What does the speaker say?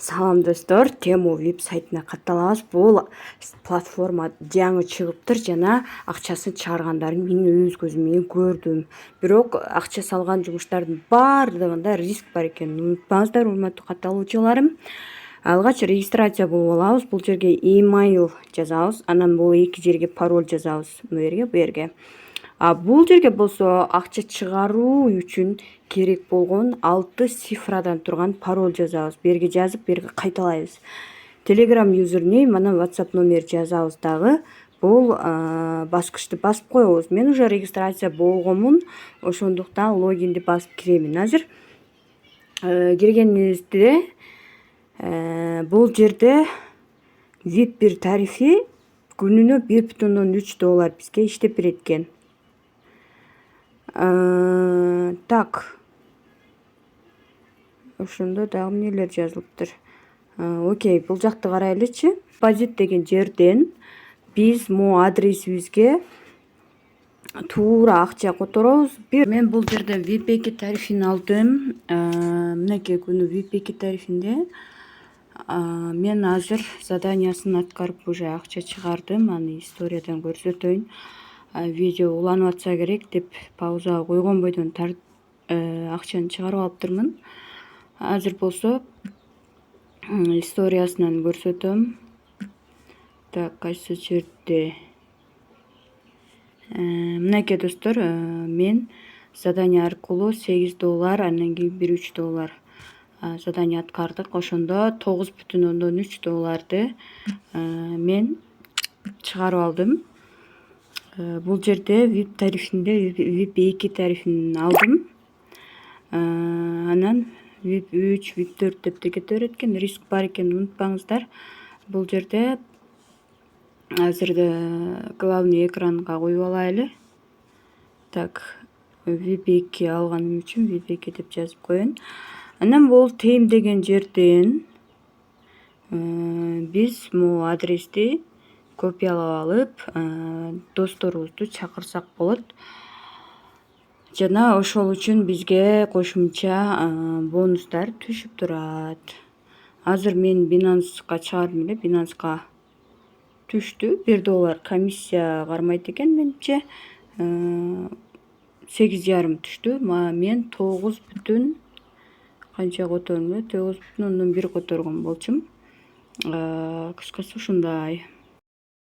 Салам достор, Temu веб сайтына катталабыз. Бул платформа жаңы чыгыптыр жана акчасын чыгаргандарын мен өз көзүм менен көрдүм. Бирок акча салган жумуштардын баардыгында риск бар экенин унутпаңыздар, урматтуу катталуучуларым. Алгач регистрация болуп алабыз. Бул жерге email жазабыз, анан бул эки жерге пароль жазабыз. Бу жерге. Бул жерге болсо акча чыгаруу үчүн керек болгон 6 цифрадан турган пароль жазабыз. Берге жазып, берге кайталайбыз. Telegram username, анан WhatsApp номер жазабыз дагы. Бул баскычты басып коебуз. Мен уже регистрация болгонмун, ошондуктан логинди басып киремин азыр. Киргенибизде бул жерде VIP1 тарифи күнүнө $1,3 бизге иштеп берет экен. Так. Ошондо дагы эмнелер жазылыптыр. Окей, бул жакты карайлычы. Депозит деген жерден биз могу адресибизге туура акча которобуз. Мен бул жерден VIP2 тарифин алдым. Мынакей күнү VIP2 тарифинде мен азыр заданиясын аткарып уже акча чыгардым. Аны историядан көрсөтөйүн. Видео уланып атса керек деп паузага койгон бойдон акчаны чыгарып алыптырмын. Азыр болсо историясынан көрсөтөм. Так, кайсы жерде? Мынакей достор, мен задание аркылуу $8, андан кийин $1,3 задание аткардык. Ошондо $9,3 мен чыгарып алдым. Бул жерде VIP тарифинде VIP2 тарифин алдым. Анан VIP3, VIP4 деп кете берет экен. Риск бар экенин унутпаңыздар. Бул жерде азыр главный экранга коюп алайлы. Так, VIP2 алганым үчүн VIP2 деп жазып коеюн. Анан бул тем деген жерден биз могу адрести копиялап алып, досторубузду чакырсак болот. Жана ошол үчүн бизге кошумча бонустар түшүп турат. Азыр мен Binance'га чыгардым эле, Binance'га түштү. $1 комиссия кармайт экен менимче. 8,5 түштү. Мен 9 бүтүн канча котордум? 9,1 которгон болчумун. Кыскасы ушундай.